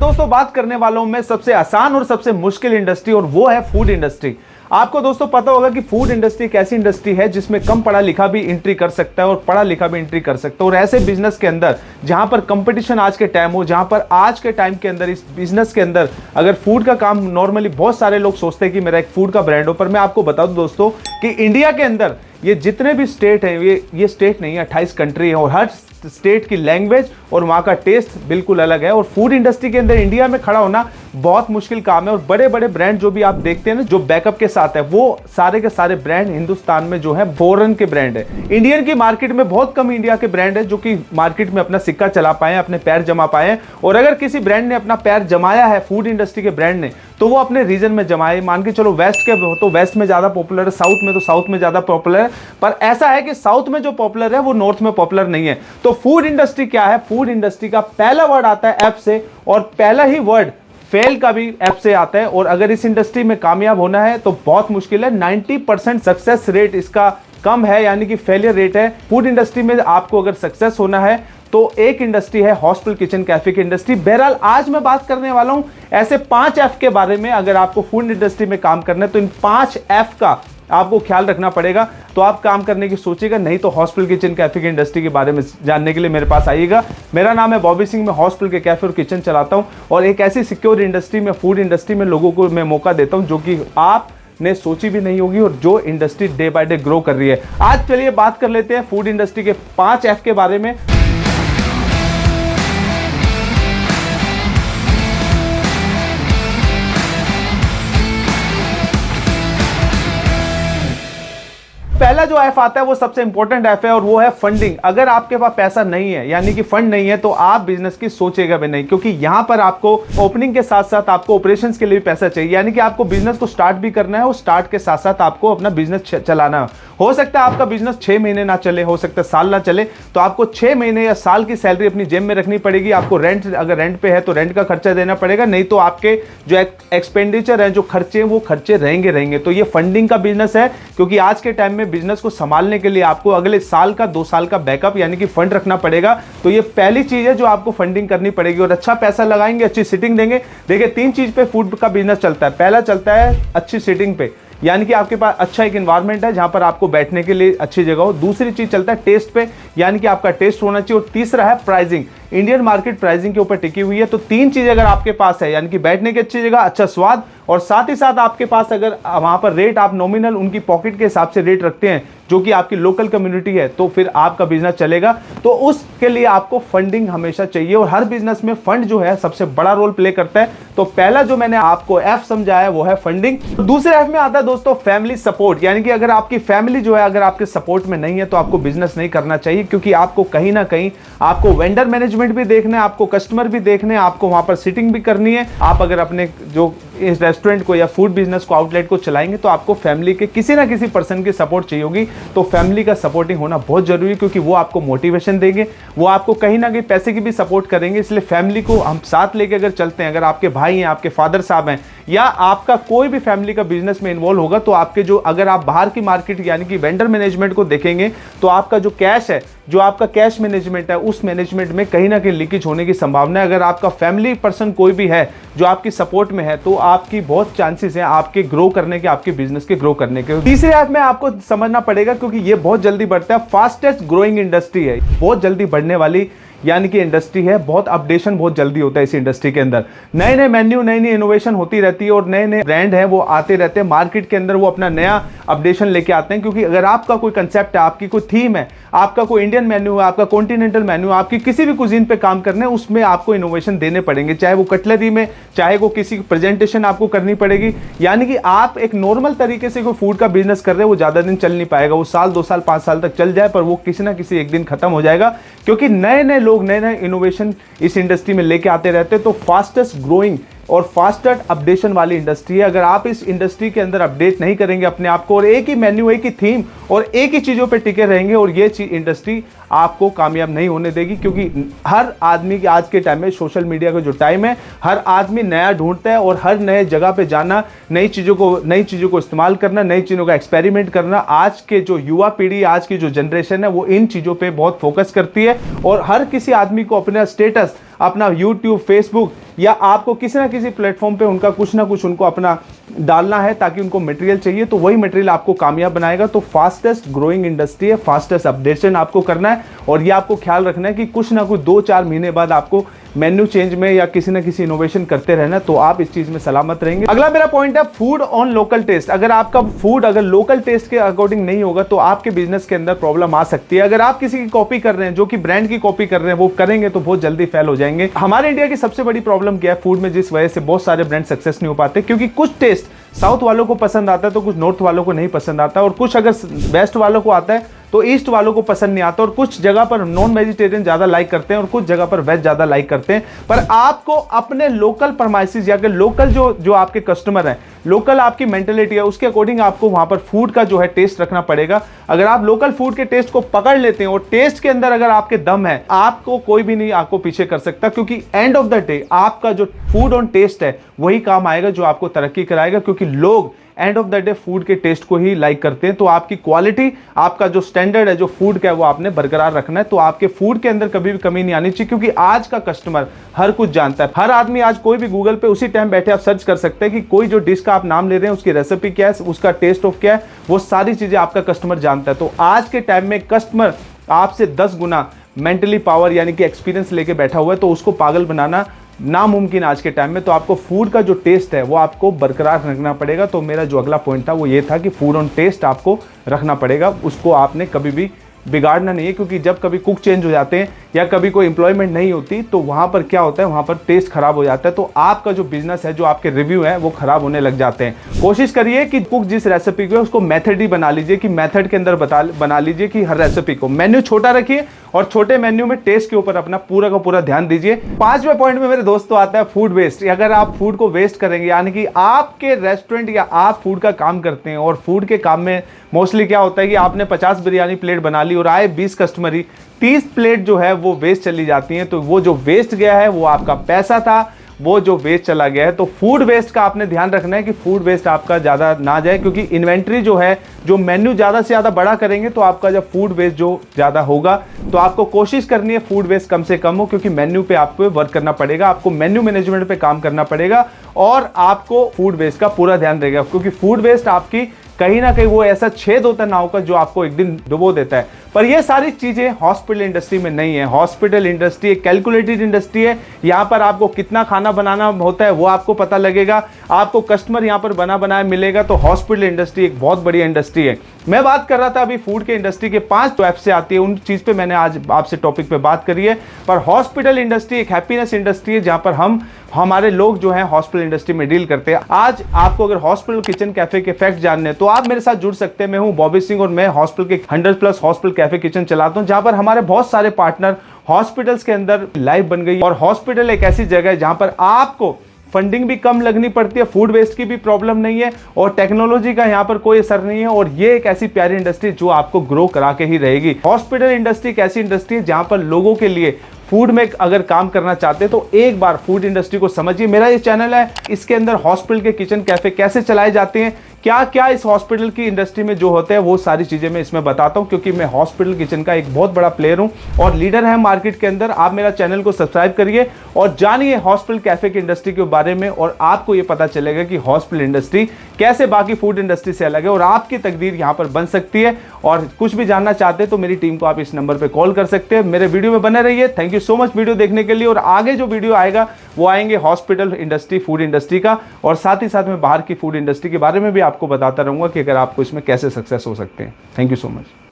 दोस्तों बात करने वाला हूं मैं सबसे आसान और सबसे मुश्किल इंडस्ट्री, और वो है फूड इंडस्ट्री। आपको दोस्तों पता होगा कि फूड इंडस्ट्री एक ऐसी इंडस्ट्री है जिसमें कम पढ़ा लिखा भी एंट्री कर सकता है और पढ़ा लिखा भी एंट्री कर सकता है। और ऐसे बिजनेस के अंदर जहां पर कंपटीशन आज के टाइम हो, जहां पर आज के टाइम के अंदर इस बिजनेस के अंदर अगर फूड का काम नॉर्मली बहुत सारे लोग सोचते हैं कि मेरा एक फूड का ब्रांड हो, पर मैं आपको बता दूं दोस्तों कि इंडिया के अंदर ये जितने भी स्टेट हैं, ये स्टेट नहीं है, 28 कंट्री है और हर स्टेट की लैंग्वेज और वहाँ का टेस्ट बिल्कुल अलग है। और फूड इंडस्ट्री के अंदर इंडिया में खड़ा होना बहुत मुश्किल काम है। और बड़े बड़े ब्रांड जो भी आप देखते हैं ना, जो बैकअप के साथ है, वो सारे के सारे ब्रांड हिंदुस्तान में जो है फॉरेन के ब्रांड है। इंडियन की मार्केट में बहुत कम इंडिया के ब्रांड है जो कि मार्केट में अपना सिक्का चला पाए, अपने पैर जमा पाए। और अगर किसी ब्रांड ने अपना पैर जमाया है फूड इंडस्ट्री के ब्रांड ने, तो वो अपने रीजन में जमाए। मान के चलो वेस्ट के हो तो वेस्ट में ज्यादा पॉपुलर है, साउथ में तो साउथ में ज्यादा पॉपुलर है। पर ऐसा है कि साउथ में जो पॉपुलर है वो नॉर्थ में पॉपुलर नहीं है। तो फूड इंडस्ट्री क्या है? फूड इंडस्ट्री का पहला वर्ड आता है एफ से, और पहला ही वर्ड फेल का भी एफ से आता है। और अगर इस इंडस्ट्री में कामयाब होना है तो बहुत मुश्किल है। 90% सक्सेस रेट इसका कम है, यानी कि फेलियर रेट है। फूड इंडस्ट्री में आपको अगर सक्सेस होना है तो एक इंडस्ट्री है हॉस्पिटल किचन कैफे की इंडस्ट्री। बहरहाल आज मैं बात करने वाला हूं ऐसे 5 एफ के बारे में। अगर आपको फूड इंडस्ट्री में काम करना है तो इन 5 एफ का आपको ख्याल रखना पड़ेगा, तो आप काम करने की सोचिएगा। नहीं तो हॉस्पिटल किचन कैफे की इंडस्ट्री के बारे में जानने के लिए मेरे पास आइएगा। मेरा नाम है बॉबी सिंह, मैं हॉस्पिटल के कैफे और किचन चलाता हूं और एक ऐसी सिक्योर इंडस्ट्री में, फूड इंडस्ट्री में लोगों को मैं मौका देता हूं जो कि आप ने सोची भी नहीं होगी, और जो industry day by day grow कर रही है। आज चलिए बात कर लेते हैं फूड इंडस्ट्री के 5 एफ के बारे में। पहला जो एफ आता है वो सबसे इंपॉर्टेंट एफ है और वो है फंडिंग। अगर आपके पास पैसा नहीं है, यानी कि फंड नहीं है, तो आप बिजनेस की सोचेगा भी नहीं, क्योंकि यहां पर आपको ओपनिंग के साथ साथ आपको ऑपरेशंस के लिए भी पैसा चाहिए। यानी कि आपको बिजनेस को स्टार्ट भी करना है और स्टार्ट के साथ साथ आपको अपना बिजनेस चलाना है। हो सकता है आपका बिजनेस 6 महीने ना चले, हो सकता है साल ना चले, तो आपको 6 महीने या साल की सैलरी अपनी जेब में रखनी पड़ेगी। आपको रेंट, अगर रेंट पे है तो रेंट का खर्चा देना पड़ेगा, नहीं तो आपके जो एक्सपेंडिचर है, जो खर्चे हैं, वो खर्चे रहेंगे। तो ये फंडिंग का बिजनेस है, क्योंकि आज के टाइम में बिजनेस को संभालने के लिए आपको अगले साल का 2 साल का बैकअप यानी कि फंड रखना पड़ेगा। तो ये पहली चीज है जो आपको फंडिंग करनी पड़ेगी, और अच्छा पैसा लगाएंगे, अच्छी सिटिंग देंगे। देखिए 3 चीज पे फूड का बिजनेस चलता है। पहला चलता है अच्छी सिटिंग पे, यानी कि आपके पास अच्छा एक एनवायरनमेंट है जहां पर आपको बैठने के लिए अच्छी जगह हो। दूसरी चीज चलता है टेस्ट पे, यानी कि आपका टेस्ट होना चाहिए। और तीसरा है प्राइसिंग। इंडियन मार्केट प्राइसिंग के ऊपर टिकी हुई है। तो 3 चीज अगर आपके पास है, यानी कि बैठने की अच्छी जगह, अच्छा स्वाद, और साथ ही साथ आपके पास अगर वहां पर रेट आप नॉमिनल उनकी पॉकेट के हिसाब से रेट रखते हैं जो कि आपकी लोकल कम्युनिटी है, तो फिर आपका बिजनेस चलेगा। तो उसके लिए आपको फंडिंग हमेशा चाहिए, और हर बिजनेस में फंड जो है सबसे बड़ा रोल प्ले करता है। तो पहला जो मैंने आपको एफ समझाया वो है फंडिंग। दूसरे एफ में आता है दोस्तों फैमिली सपोर्ट, यानी कि अगर आपकी फैमिली जो है अगर आपके सपोर्ट में नहीं है तो आपको बिजनेस नहीं करना चाहिए, क्योंकि आपको कहीं ना कहीं आपको वेंडर मैनेजमेंट भी देखना है, आपको कस्टमर भी देखने हैं, आपको वहां पर सिटिंग भी करनी है। आप अगर अपने जो इस रेस्टोरेंट को या फूड बिजनेस को, आउटलेट को चलाएंगे तो आपको फैमिली के किसी ना किसी पर्सन की सपोर्ट चाहिए होगी। तो फैमिली का सपोर्टिंग होना बहुत जरूरी है, क्योंकि वो आपको मोटिवेशन देंगे, वो आपको कहीं ना कहीं पैसे की भी सपोर्ट करेंगे। इसलिए फैमिली को हम साथ लेके अगर चलते हैं, अगर आपके भाई हैं, आपके फादर साहब हैं, या आपका कोई भी फैमिली का बिजनेस में इन्वॉल्व होगा, तो आपके जो, अगर आप बाहर की मार्केट यानी कि वेंडर मैनेजमेंट को देखेंगे, तो आपका जो कैश है, जो आपका कैश मैनेजमेंट है, उस मैनेजमेंट में कहीं ना कहीं लीकेज होने की संभावना है। अगर आपका फैमिली पर्सन कोई भी है जो आपकी सपोर्ट में है, तो आपकी बहुत चांसेस हैं आपके ग्रो करने के, आपके बिजनेस के ग्रो करने के। तीसरे ऐप में आपको समझना पड़ेगा, क्योंकि ये बहुत जल्दी बढ़ता है, फास्टेस्ट ग्रोइंग इंडस्ट्री है, बहुत जल्दी बढ़ने वाली यानी कि इंडस्ट्री है। बहुत अपडेशन बहुत जल्दी होता है इस इंडस्ट्री के अंदर। नए नए मेन्यू, नई नई इनोवेशन होती रहती है, और नए नए ब्रांड हैं वो आते रहते हैं मार्केट के अंदर, वो अपना नया अपडेशन लेके आते हैं। क्योंकि अगर आपका कोई कंसेप्ट है, आपकी कोई थीम है, आपका कोई इंडियन मेन्यू है, आपका कॉन्टिनेंटल मेन्यू है, आपकी किसी भी कुजीन पे काम करना है, उसमें आपको इनोवेशन देने पड़ेंगे, चाहे वो कटलरी में, चाहे वो किसी प्रेजेंटेशन आपको करनी पड़ेगी। यानी कि आप एक नॉर्मल तरीके से कोई फूड का बिजनेस कर रहे हैं, वो ज्यादा दिन चल नहीं पाएगा। वो साल, 2 साल, 5 साल तक चल जाए, पर वो किसी ना किसी एक दिन खत्म हो जाएगा, क्योंकि नए नए लोग नए नए इनोवेशन इस इंडस्ट्री में लेके आते रहते हैं। तो फास्टेस्ट ग्रोइंग और फास्टर अपडेशन वाली इंडस्ट्री है। अगर आप इस इंडस्ट्री के अंदर अपडेट नहीं करेंगे अपने आप को, और एक ही मेन्यू, एक ही थीम और एक ही चीजों पे टिके रहेंगे, और ये इंडस्ट्री आपको कामयाब नहीं होने देगी, क्योंकि हर आदमी की आज के टाइम में सोशल मीडिया का जो टाइम है, हर आदमी नया ढूंढता है और हर नए जगह पे जाना, नई चीज़ों को इस्तेमाल करना, नई चीज़ों का एक्सपेरिमेंट करना। आज के जो युवा पीढ़ी, आज की जो जनरेशन है, वो इन चीज़ों पे बहुत फोकस करती है और हर किसी आदमी को अपना स्टेटस, अपना यूट्यूब, फेसबुक या आपको किसी ना किसी प्लेटफॉर्म पे उनका कुछ ना कुछ उनको अपना डालना है, ताकि उनको मटेरियल चाहिए, तो वही मटेरियल आपको कामयाब बनाएगा। तो फास्टेस्ट ग्रोइंग इंडस्ट्री है, फास्टेस्ट अपडेशन आपको करना है और ये आपको ख्याल रखना है कि कुछ ना कुछ 2-4 महीने बाद आपको मेन्यू चेंज में या किसी ना किसी इनोवेशन करते रहना, तो आप इस चीज में सलामत रहेंगे। अगला मेरा पॉइंट है फूड ऑन लोकल टेस्ट। अगर आपका फूड अगर लोकल टेस्ट के अकॉर्डिंग नहीं होगा तो आपके बिजनेस के अंदर प्रॉब्लम आ सकती है। अगर आप किसी की कॉपी कर रहे हैं, जो कि ब्रांड की कॉपी कर रहे हैं, वो करेंगे तो बहुत जल्दी फेल हो जाएंगे। हमारे इंडिया की सबसे बड़ी प्रॉब्लम क्या है फूड में, जिस वजह से बहुत सारे ब्रांड सक्सेस नहीं हो पाते, क्योंकि कुछ टेस्ट साउथ वालों को पसंद आता है तो कुछ नॉर्थ वालों को नहीं पसंद आता, और कुछ अगर वेस्ट वालों को आता है तो ईस्ट वालों को पसंद नहीं आता, और कुछ जगह पर नॉन वेजिटेरियन ज्यादा लाइक करते हैं और कुछ जगह पर वेज ज्यादा लाइक करते हैं। पर आपको अपने लोकल परमाइसिस या लोकल जो आपके कस्टमर हैं, लोकल आपकी मेंटेलिटी है, उसके अकॉर्डिंग आपको वहां पर फूड का जो है टेस्ट रखना पड़ेगा। अगर आप लोकल फूड के टेस्ट को पकड़ लेते हैं और टेस्ट के अंदर अगर आपके दम है, आपको कोई भी नहीं आपको पीछे कर सकता, क्योंकि एंड ऑफ द डे आपका जो फूड ऑन टेस्ट है वही काम आएगा जो आपको तरक्की कराएगा, क्योंकि लोग end of the day food के टेस्ट को ही लाइक करते हैं। तो आपकी क्वालिटी, आपका जो स्टैंडर्ड है जो फूड का है, वो आपने बरकरार रखना है। तो आपके फूड के अंदर कभी भी कमी नहीं आनी चाहिए, क्योंकि आज का कस्टमर हर कुछ जानता है। हर आदमी आज कोई भी गूगल पे उसी टाइम बैठे आप सर्च कर सकते हैं कि कोई जो डिश का आप नाम ले रहे हैं उसकी रेसिपी क्या है, उसका टेस्ट ऑफ क्या है, वो सारी चीजें आपका कस्टमर जानता है। तो आज के टाइम में कस्टमर आपसे 10 गुना मेंटली पावर यानी कि एक्सपीरियंस लेके बैठा हुआ है, तो उसको पागल बनाना नामुमकिन आज के टाइम में। तो आपको फूड का जो टेस्ट है वो आपको बरकरार रखना पड़ेगा। तो मेरा जो अगला पॉइंट था वो ये था कि फूड ऑन टेस्ट आपको रखना पड़ेगा, उसको आपने कभी भी बिगाड़ना नहीं है, क्योंकि जब कभी कुक चेंज हो जाते हैं या कभी कोई एम्प्लॉयमेंट नहीं होती तो वहाँ पर क्या होता है, वहाँ पर टेस्ट खराब हो जाता है, तो आपका जो बिजनेस है, जो आपके रिव्यू है वो खराब होने लग जाते हैं। कोशिश करिए कि कुक जिस रेसिपी को है उसको मेथड ही बना लीजिए, कि मेथड के अंदर बना लीजिए कि हर रेसिपी को मेन्यू छोटा रखिए और छोटे मेन्यू में टेस्ट के ऊपर अपना पूरा का पूरा ध्यान दीजिए। 5वें पॉइंट में मेरे दोस्तों आता है फूड वेस्ट। अगर आप फूड को वेस्ट करेंगे, यानी कि आपके रेस्टोरेंट या आप फूड का काम करते हैं और फूड के काम में मोस्टली क्या होता है कि आपने 50 बिरयानी प्लेट बना ली और आए 20 कस्टमर ही, 30 प्लेट जो है वो वेस्ट चली जाती हैं। तो वो जो वेस्ट गया है वो आपका पैसा था, वो जो वेस्ट चला गया है। तो फूड वेस्ट का आपने ध्यान रखना है कि फूड वेस्ट आपका ज़्यादा ना जाए, क्योंकि इन्वेंट्री जो है, जो मेन्यू ज़्यादा से ज़्यादा बड़ा करेंगे तो आपका जब फूड वेस्ट जो ज़्यादा होगा, तो आपको कोशिश करनी है फूड वेस्ट कम से कम हो, क्योंकि मेन्यू पे आपको वर्क करना पड़ेगा, आपको मेन्यू मैनेजमेंट पे काम करना पड़ेगा और आपको फूड वेस्ट का पूरा ध्यान रहेगा, क्योंकि फूड वेस्ट आपकी कहीं ना कहीं वो ऐसा छेद होता है नाव का जो आपको एक दिन डुबो देता है। पर ये सारी चीजें हॉस्पिटल इंडस्ट्री में नहीं है। हॉस्पिटल इंडस्ट्री एक कैलकुलेटेड इंडस्ट्री है। यहाँ पर आपको कितना खाना बनाना होता है वो आपको पता लगेगा, आपको कस्टमर यहाँ पर बना बनाया मिलेगा। तो हॉस्पिटल इंडस्ट्री एक बहुत बड़ी इंडस्ट्री है। मैं बात कर रहा था अभी फूड के इंडस्ट्री के 5 ऐप से आती है, उन चीज पे मैंने आज आपसे टॉपिक पे बात करी है। पर हॉस्पिटल इंडस्ट्री एक हैप्पीनेस इंडस्ट्री है, जहां पर हमारे लोग जो हैं हॉस्पिटल इंडस्ट्री में डील करते हैं। आज आपको अगर हॉस्पिटल किचन कैफे के फैक्ट जानने हैं तो आप मेरे साथ जुड़ सकते हैं। मैं हूं बॉबी सिंह और मैं हॉस्पिटल के 100+ हॉस्पिटल कैफे किचन चलाता हूं, जहां पर हमारे बहुत सारे पार्टनर हॉस्पिटल्स के अंदर लाइव बन गई। और हॉस्पिटल एक ऐसी जगह है जहां पर आपको फंडिंग भी कम लगनी पड़ती है, फूड वेस्ट की भी प्रॉब्लम नहीं है और टेक्नोलॉजी का यहाँ पर कोई असर नहीं है। और ये एक ऐसी प्यारी इंडस्ट्री जो आपको ग्रो करा के ही रहेगी। हॉस्पिटल इंडस्ट्री एक ऐसी इंडस्ट्री है जहां पर लोगों के लिए फूड में अगर काम करना चाहते हैं तो एक बार फूड इंडस्ट्री को समझिए। मेरा ये चैनल है, इसके अंदर हॉस्पिटल के किचन कैफे कैसे चलाए जाते हैं, क्या क्या इस हॉस्पिटल की इंडस्ट्री में जो होता है वो सारी चीजें मैं इसमें बताता हूं, क्योंकि मैं हॉस्पिटल किचन का एक बहुत बड़ा प्लेयर हूं और लीडर है मार्केट के अंदर। आप मेरा चैनल को सब्सक्राइब करिए और जानिए हॉस्पिटल कैफे की इंडस्ट्री के बारे में, और आपको ये पता चलेगा कि हॉस्पिटल इंडस्ट्री कैसे बाकी फूड इंडस्ट्री से अलग है और आपकी तकदीर यहाँ पर बन सकती है। और कुछ भी जानना चाहते हैं तो मेरी टीम को आप इस नंबर पर कॉल कर सकते हैं। मेरे वीडियो में बने रहिए। Thank you so much video देखने के लिए। और आगे जो वीडियो आएगा वो आएंगे हॉस्पिटल इंडस्ट्री, फूड इंडस्ट्री का, और साथ ही साथ मैं बाहर की फूड इंडस्ट्री के बारे में भी आपको बताता रहूंगा कि अगर आपको इसमें कैसे सक्सेस हो सकते हैं। Thank you so much.